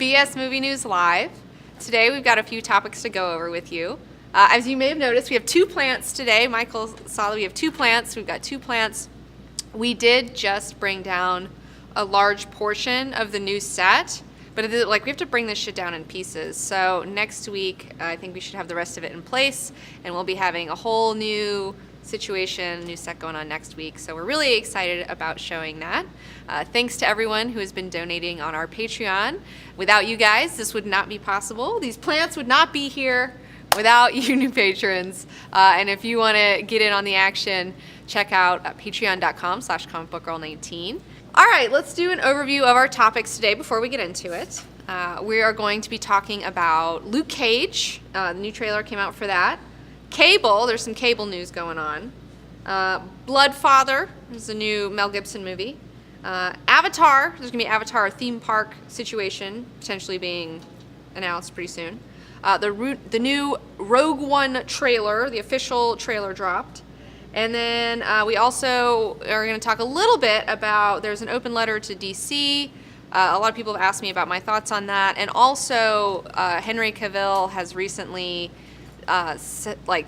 BS Movie News Live. Today we've got a few topics to go over with you. As you may have noticed, we have two plants today. Michael saw that we have two plants. We've got two plants. We did just bring down a large portion of the new set, but we have to bring this shit down in pieces. So next week, I think we should have the rest of it in place, and we'll be having a whole new situation, new set going on next week. So we're really excited about showing that. Thanks to everyone who has been donating on our Patreon. Without you guys, this would not be possible. These plants would not be here without you new patrons. And if you want to get in on the action, check out patreon.com/comicbookgirl19. All right, let's do an overview of our topics today before we get into it. We are going to be talking about Luke Cage. The new trailer came out for that. Cable, there's some Cable news going on. Bloodfather, there's a new Mel Gibson movie. Avatar, there's going to be an Avatar theme park situation potentially being announced pretty soon. The new Rogue One trailer, the official trailer dropped. And then we also are going to talk a little bit about, there's an open letter to DC. A lot of people have asked me about my thoughts on that. And also, Henry Cavill has recently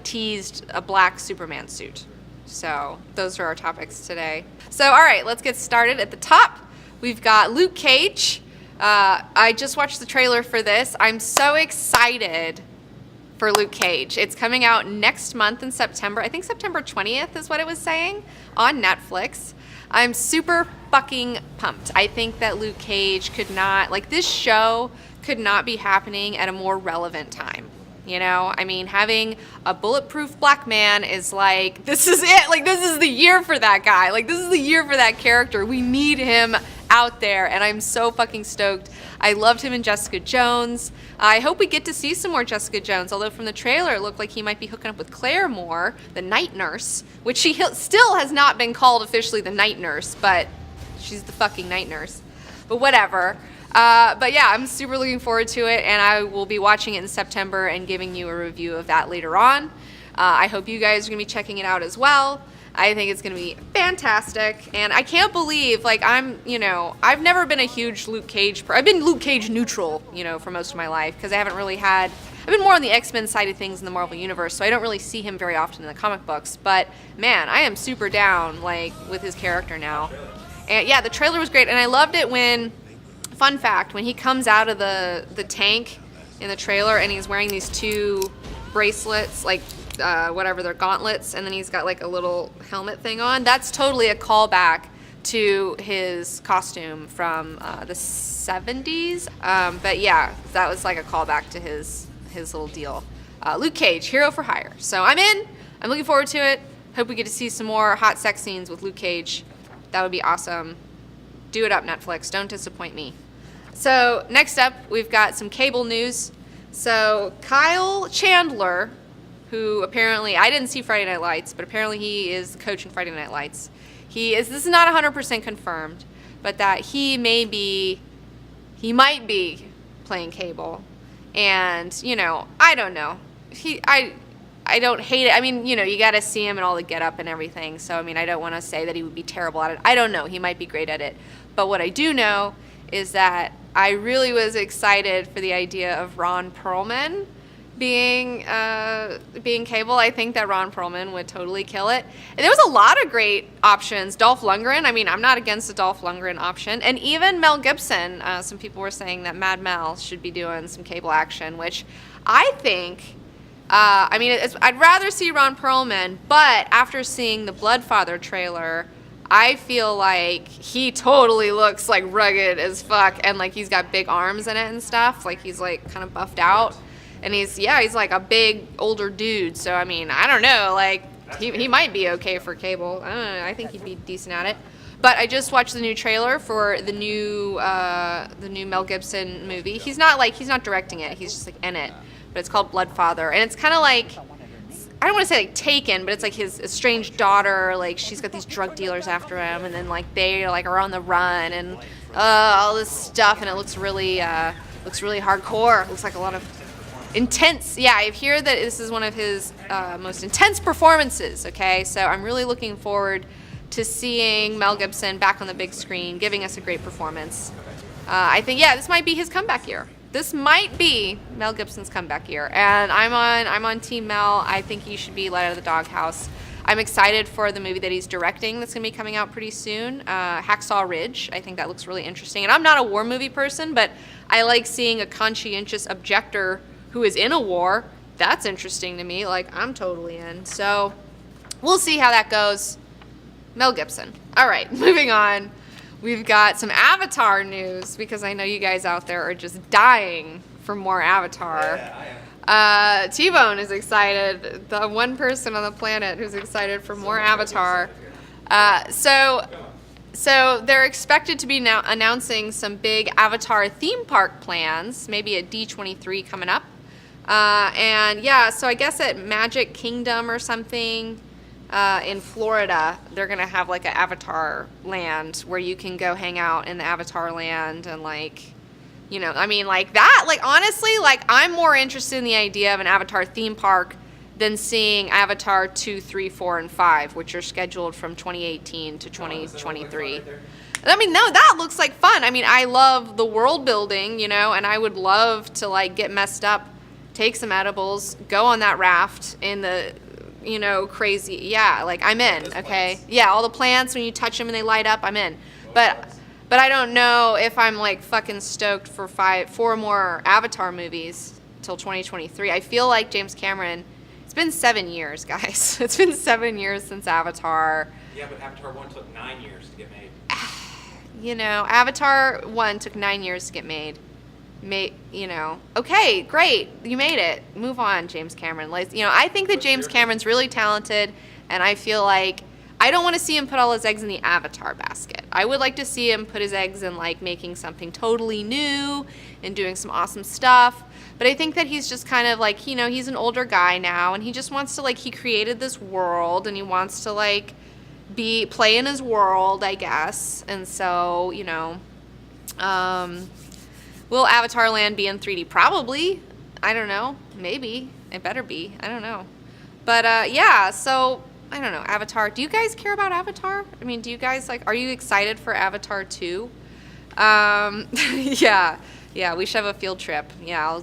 teased a black Superman suit. So those are our topics today. So all right, let's get started. At the top, we've got Luke Cage. I just watched the trailer for this. I'm so excited for Luke Cage. It's coming out next month in September. I think September 20th is what it was saying on Netflix. I'm super fucking pumped. I think that Luke Cage this show could not be happening at a more relevant time. You know, I mean, having a bulletproof black man is this is it. This is the year for that guy. This is the year for that character. We need him out there, and I'm so fucking stoked. I loved him in Jessica Jones. I hope we get to see some more Jessica Jones, although from the trailer it looked like he might be hooking up with Claire Moore, the night nurse, which she still has not been called officially the night nurse, but she's the fucking night nurse. But whatever. But yeah, I'm super looking forward to it, and I will be watching it in September and giving you a review of that later on. I hope you guys are going to be checking it out as well. I think it's going to be fantastic, and I can't believe, I've never been a huge Luke Cage I've been Luke Cage neutral, for most of my life, because I've been more on the X-Men side of things in the Marvel Universe, so I don't really see him very often in the comic books, but man, I am super down, with his character now. And yeah, the trailer was great, and I loved it when, fun fact, when he comes out of the tank in the trailer and he's wearing these two bracelets, they're gauntlets, and then he's got a little helmet thing on. That's totally a callback to his costume from the 70s. But yeah, that was a callback to his little deal. Luke Cage, hero for hire. So I'm in. I'm looking forward to it. Hope we get to see some more hot sex scenes with Luke Cage. That would be awesome. Do it up, Netflix. Don't disappoint me. So next up, we've got some Cable news. So Kyle Chandler, who apparently, I didn't see Friday Night Lights, but apparently he is the coach in Friday Night Lights. This is not 100% confirmed, but that he might be playing Cable. And, I don't know. I don't hate it. I mean, you got to see him and all the get up and everything. So, I don't want to say that he would be terrible at it. I don't know. He might be great at it. But what I do know is that I really was excited for the idea of Ron Perlman being Cable. I think that Ron Perlman would totally kill it. And there was a lot of great options. Dolph Lundgren. I'm not against the Dolph Lundgren option. And even Mel Gibson. Some people were saying that Mad Mel should be doing some Cable action, which I think... I'd rather see Ron Perlman, but after seeing the Bloodfather trailer, I feel like he totally looks rugged as fuck, and he's got big arms in it and stuff. He's kind of buffed out, and he's a big older dude. So I don't know, he might be okay for Cable. I don't know. I think he'd be decent at it. But I just watched the new trailer for the new Mel Gibson movie. He's not directing it. He's just in it. But it's called Bloodfather, and it's kind of I don't want to say Taken, but it's his estranged daughter. She's got these drug dealers after him, and then they are on the run, and all this stuff, and it looks really hardcore. It looks like a lot of intense. Yeah, I hear that this is one of his most intense performances. Okay, so I'm really looking forward to seeing Mel Gibson back on the big screen, giving us a great performance. I think, yeah, this might be his comeback year. This might be Mel Gibson's comeback year, and I'm on Team Mel. I think he should be let out of the doghouse. I'm excited for the movie that he's directing that's going to be coming out pretty soon, Hacksaw Ridge. I think that looks really interesting. And I'm not a war movie person, but I like seeing a conscientious objector who is in a war. That's interesting to me. Like, I'm totally in. So we'll see how that goes. Mel Gibson. All right, moving on. We've got some Avatar news because I know you guys out there are just dying for more Avatar. Yeah, I am. T-Bone is excited. The one person on the planet who's excited for more Avatar. So they're expected to be now announcing some big Avatar theme park plans, maybe at D23 coming up. And yeah, so I guess at Magic Kingdom or something in Florida, they're gonna have like an Avatar land where you can go hang out in the Avatar land and like, you know, I mean, like that, like honestly, like I'm more interested in the idea of an Avatar theme park than seeing Avatar 2, 3, 4, and 5, which are scheduled from 2018 to 2023. I mean, no, that looks like fun. I mean, I love the world building, you know, and I would love to like get messed up, take some edibles, go on that raft in the, you know, crazy, yeah, like I'm in, okay? Yeah, all the plants, when you touch them and they light up, I'm in. But I don't know if I'm like fucking stoked for 4 more Avatar movies till 2023. I feel like James Cameron, it's been 7 years, guys. It's been 7 years since Avatar. Yeah, but Avatar 1 took 9 years to get made. You know, Avatar 1 took 9 years to get made. You know, okay, great, you made it. Move on, James Cameron. Like, you know, I think that James Cameron's really talented, and I feel like I don't want to see him put all his eggs in the Avatar basket. I would like to see him put his eggs in like making something totally new and doing some awesome stuff. But I think that he's just kind of like, you know, he's an older guy now, and he just wants to like, he created this world, and he wants to like play in his world, I guess. And so, you know, will Avatar Land be in 3D? Probably. I don't know. Maybe. It better be. I don't know. But yeah, so I don't know. Avatar. Do you guys care about Avatar? I mean, do you guys like, are you excited for Avatar 2? Yeah. Yeah, we should have a field trip. Yeah,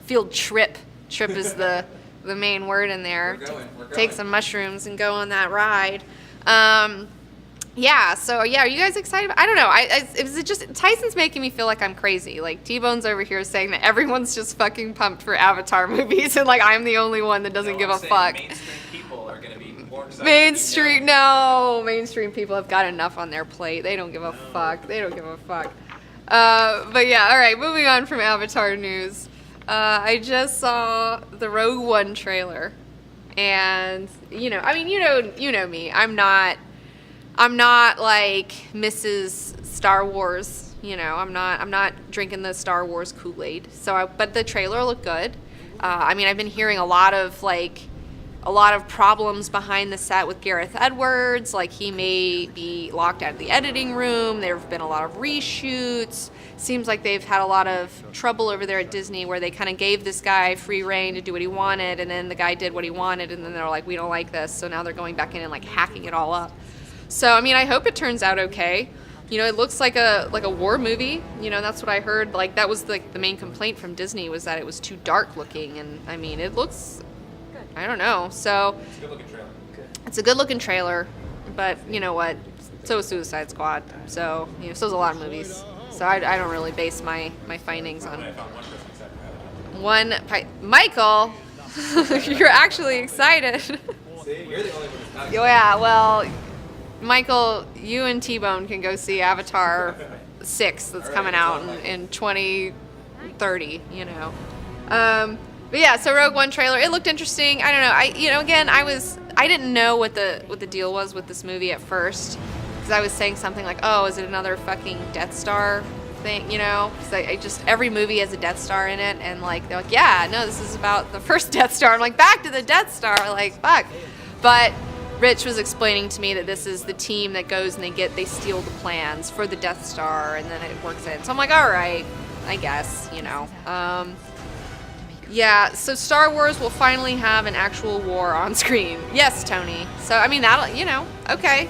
field trip. Trip is the main word in there. We're going. Take some mushrooms and go on that ride. Yeah, so yeah, are you guys excited? I don't know. It's just Tyson's making me feel like I'm crazy. Like T-Bone's over here saying that everyone's just fucking pumped for Avatar movies, and like I'm the only one that doesn't give a fuck. Mainstream people are gonna be more excited. Mainstream people have got enough on their plate. They don't give a fuck. They don't give a fuck. But yeah, all right. Moving on from Avatar news, I just saw the Rogue One trailer, and you know, I mean, you know me. I'm not like Mrs. Star Wars, you know. I'm not drinking the Star Wars Kool-Aid. But the trailer looked good. I mean, I've been hearing a lot of problems behind the set with Gareth Edwards. Like he may be locked out of the editing room. There have been a lot of reshoots. Seems like they've had a lot of trouble over there at Disney where they kind of gave this guy free reign to do what he wanted, and then the guy did what he wanted, and then they're like, we don't like this. So now they're going back in and like hacking it all up. So, I mean, I hope it turns out okay. You know, it looks like a war movie. You know, that's what I heard. Like, that was the main complaint from Disney was that it was too dark looking. And, I mean, it looks, I don't know. So, It's a good looking trailer. It's a good looking trailer. But, you know what? So is Suicide Squad. So, you know, so is a lot of movies. So I don't really base my findings on I found one person excited for Avatar. Michael, you're actually excited. See, you're the only one that's not Yeah, well, Michael, you and T-Bone can go see Avatar 6 that's coming out in 2030, you know. But yeah, so Rogue One trailer, it looked interesting. I don't know. I didn't know what the deal was with this movie at first, because I was saying something like, oh, is it another fucking Death Star thing, you know? Because every movie has a Death Star in it, and like they're like, yeah, no, this is about the first Death Star. I'm like, back to the Death Star, like fuck. But Rich was explaining to me that this is the team that goes and they steal the plans for the Death Star, and then it works in. So I'm like, all right, I guess, you know. Yeah, so Star Wars will finally have an actual war on screen. Yes, Tony. So I mean that'll, you know, okay.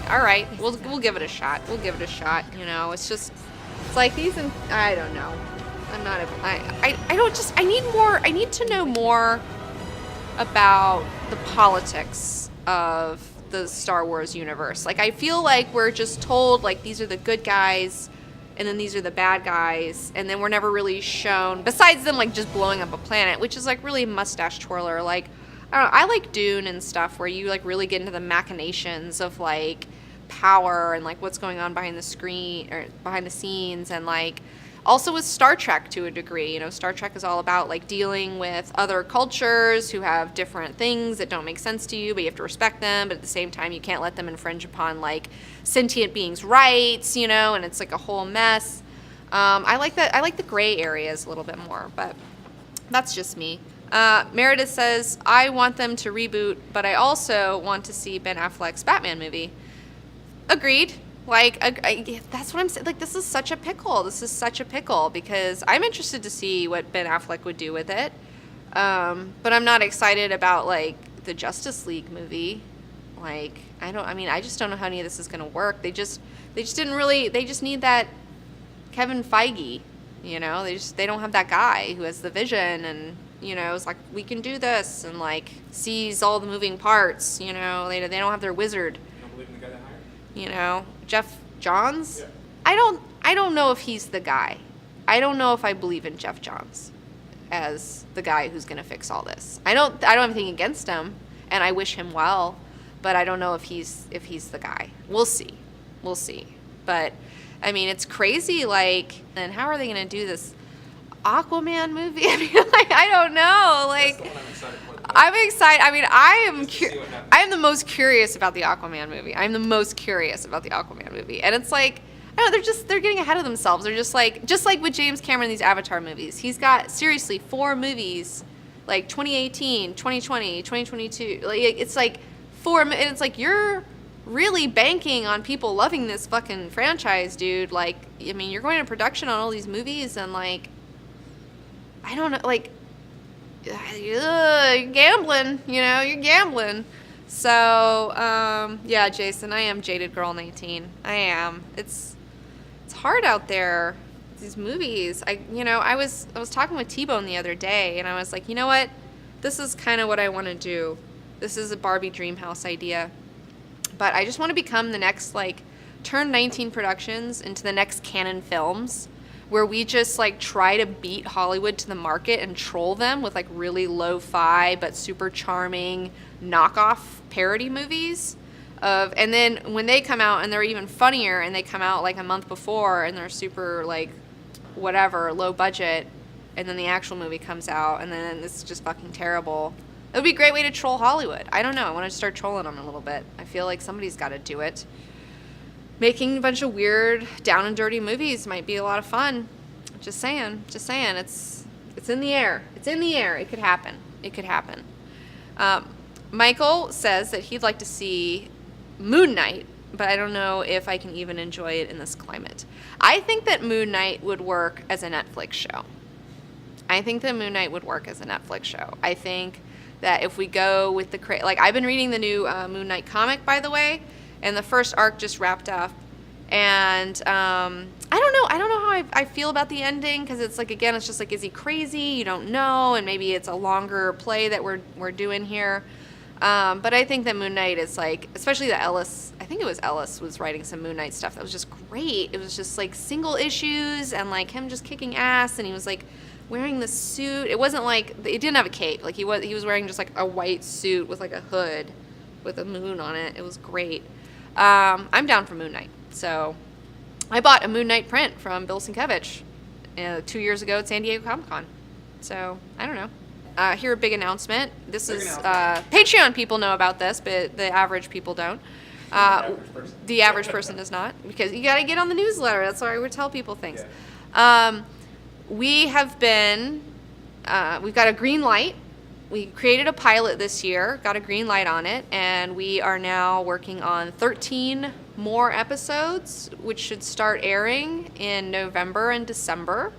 All right. We'll give it a shot. You know, it's just It's like I don't know. I'm not, I don't just, I need more, I need to know more about the politics of the Star Wars universe. Like, I feel like we're just told, like, these are the good guys, and then these are the bad guys, and then we're never really shown, besides them, like, just blowing up a planet, which is, like, really mustache twirler. Like, I don't know, I like Dune and stuff, where you, like, really get into the machinations of, like, power and, like, what's going on behind the screen, or behind the scenes, and, like, also with Star Trek to a degree. You know, Star Trek is all about, like, dealing with other cultures who have different things that don't make sense to you, but you have to respect them, but at the same time you can't let them infringe upon, like, sentient beings' rights, you know, and it's like a whole mess. I like that. I like the gray areas a little bit more, but that's just me. Meredith says, I want them to reboot, but I also want to see Ben Affleck's Batman movie. Agreed. Like, that's what I'm saying. Like, this is such a pickle. This is such a pickle because I'm interested to see what Ben Affleck would do with it. But I'm not excited about, like, the Justice League movie. Like, I just don't know how any of this is going to work. They just need that Kevin Feige, you know? They don't have that guy who has the vision and, you know, is like, we can do this and, like, sees all the moving parts, you know? They don't have their wizard. You don't believe in the guy they hired? You know, Jeff Johns? Yeah. I don't know if he's the guy. I don't know if I believe in Jeff Johns as the guy who's going to fix all this. I don't have anything against him, and I wish him well, but I don't know if he's the guy. We'll see. But I mean, it's crazy. Like, and how are they going to do this Aquaman movie? I mean, like, I don't know. Like, That's the one I'm excited for. I'm excited. I mean, Just to see what happens. I am the most curious about the Aquaman movie. I'm the most curious about the Aquaman movie. And it's like, I don't know, they're getting ahead of themselves. They're just like with James Cameron, these Avatar movies. He's got, seriously, 4 movies, like 2018, 2020, 2022. Like, it's like 4, and it's like, you're really banking on people loving this fucking franchise, dude. Like, I mean, you're going into production on all these movies, and, like, I don't know, like, you're gambling, you know, you're gambling. So, yeah, Jason, I am Jaded Girl 19. I am. It's hard out there, these movies. I was talking with T-Bone the other day, and I was like, you know what? This is kind of what I want to do. This is a Barbie Dreamhouse idea. But I just want to become the next, like, turn 19 Productions into the next Canon Films, where we just, like, try to beat Hollywood to the market and troll them with, like, really lo-fi but super charming knockoff parody movies. And then when they come out and they're even funnier and they come out, like, a month before and they're super, like, whatever, low budget, and then the actual movie comes out and then it's just fucking terrible. It would be a great way to troll Hollywood. I don't know. I want to start trolling them a little bit. I feel like somebody's got to do it. Making a bunch of weird, down and dirty movies might be a lot of fun. Just saying. It's in the air. It's in the air. It could happen. Michael says that he'd like to see Moon Knight, but I don't know if I can even enjoy it in this climate. I think that Moon Knight would work as a Netflix show. I think that if we go with like, I've been reading the new Moon Knight comic, by the way, and the first arc just wrapped up, and I don't know how I feel about the ending, because it's like, again, it's just like, is he crazy? You don't know, and maybe it's a longer play that we're doing here, but I think that Moon Knight is, like, especially that Ellis, I think it was Ellis was writing some Moon Knight stuff that was just great. It was just, like, single issues and, like, him just kicking ass, and he was, like, wearing the suit. It wasn't like, it didn't have a cape. Like, he was wearing just, like, a white suit with, like, a hood with a moon on it. It was great. I'm down for Moon Knight. So I bought a Moon Knight print from Bill Sienkiewicz 2 years ago at San Diego Comic-Con. So I don't know. Here, a big announcement. This is Patreon people know about this, but the average people don't. The average person does not, because you got to get on the newsletter. That's why I would tell people things. Yeah. We've got a green light. We created a pilot this year, got a green light on it, and we are now working on 13 more episodes, which should start airing in November and December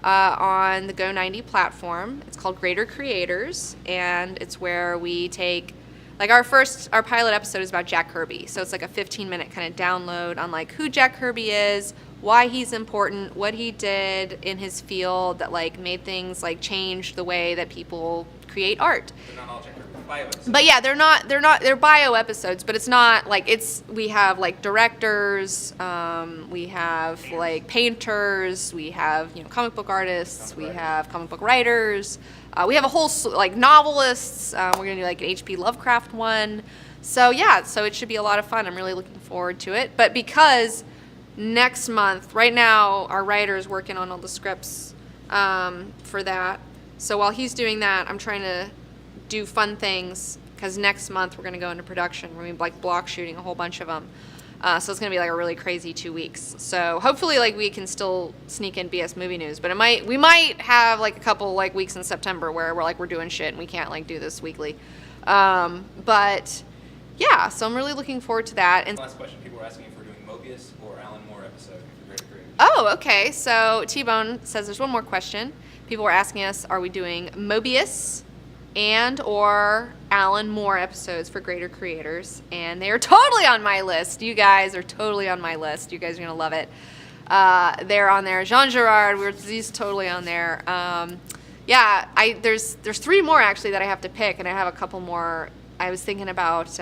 on the Go90 platform. It's called Greater Creators, and it's where we take, like, our pilot episode is about Jack Kirby. So it's like a 15-minute kind of download on, like, who Jack Kirby is, why he's important, what he did in his field that like made things like change the way that people create art. They're not all Jack Kirby bio episodes. But yeah, they're bio episodes, but it's not like we have like directors, we have like painters, we have, you know, comic book artists, we have comic book writers, we have a whole like novelists. We're gonna do like an H.P. Lovecraft one. So yeah, so it should be a lot of fun. I'm really looking forward to it. But because next month, right now, our writer's working on all the scripts for that. So while he's doing that, I'm trying to do fun things because next month we're going to go into production. We're going to be like block shooting a whole bunch of them. So it's going to be like a really crazy 2 weeks. So hopefully like we can still sneak in BS movie news, but we might have like a couple like weeks in September where we're doing shit and we can't like do this weekly. But yeah, so I'm really looking forward to that. And Last question. People were asking if we're doing Mobius or Alan Moore episode for Greater Creators. oh, okay. So T-Bone says there's one more question. People were asking us, are we doing Mobius and or Alan Moore episodes for Greater Creators? And they are totally on my list. You guys are totally on my list. You guys are going to love it. They're on there. Jean Girard, he's totally on there. There's 3 more actually that I have to pick, and I have a couple more. I was thinking about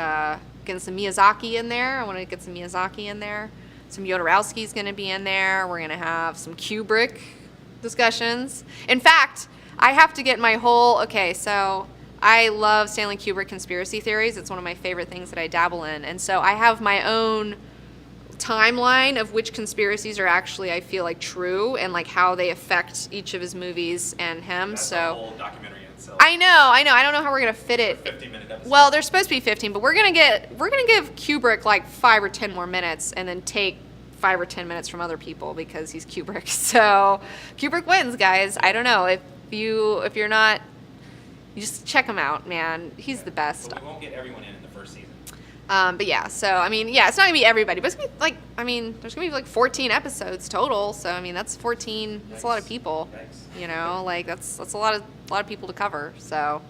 getting some Miyazaki in there. I want to get some Miyazaki in there. Some Jodorowsky's going to be in there. We're going to have some Kubrick discussions. In fact, I have to get my whole, okay, so I love Stanley Kubrick conspiracy theories. It's one of my favorite things that I dabble in. And so I have my own timeline of which conspiracies are actually, I feel like, true and like how they affect each of his movies and him. That's so a whole documentary in itself. I know. I don't know how we're going to fit it. 15-minute episode. Well, they're supposed to be 15, but we're gonna give Kubrick like 5 or 10 more minutes, and then take 5 or 10 minutes from other people because he's Kubrick. So Kubrick wins, guys. I don't know if you're not, you just check him out, man. He's the best. But we won't get everyone in the first season. But yeah, so I mean, yeah, it's not gonna be everybody, but it's gonna be like, I mean, there's gonna be like 14 episodes total. So I mean, that's 14. That's a lot of people. Yikes. You know, like that's a lot of people to cover. So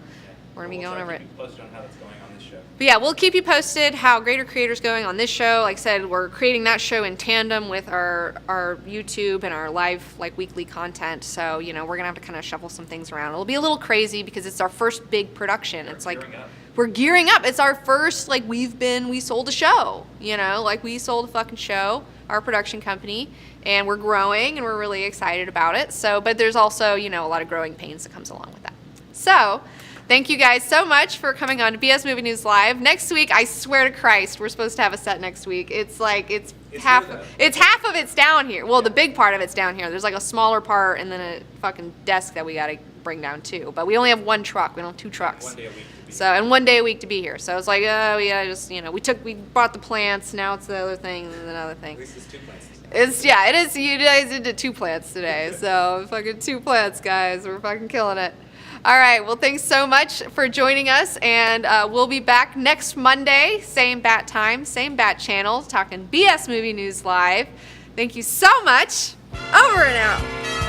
we're gonna be going over it. We'll posted on how that's going on this show. But yeah, we'll keep you posted how Greater Creators going on this show. Like I said, we're creating that show in tandem with our YouTube and our live like weekly content. So, you know, we're gonna have to kind of shuffle some things around. It'll be a little crazy because it's our first big production. It's like we're gearing up. It's our first, like we sold a show, you know, like we sold a fucking show, our production company, and we're growing and we're really excited about it. So, but there's also, you know, a lot of growing pains that comes along with that. So, thank you guys so much for coming on to BS Movie News Live. Next week, I swear to Christ, we're supposed to have a set next week. It's like, it's half of it's down here. Well, the big part of it's down here. There's like a smaller part and then a fucking desk that we got to bring down too. But we only have 1 truck. We don't have 2 trucks. 1 day a week. And 1 day a week to be here. So it's like, oh, we gotta just, you know, we bought the plants. Now it's the other thing and another thing. At least it's 2 plants. It is. You guys did 2 plants today. So fucking 2 plants, guys. We're fucking killing it. All right. Well, thanks so much for joining us. And we'll be back next Monday. Same bat time, same bat channel, talking BS Movie News Live. Thank you so much. Over and out.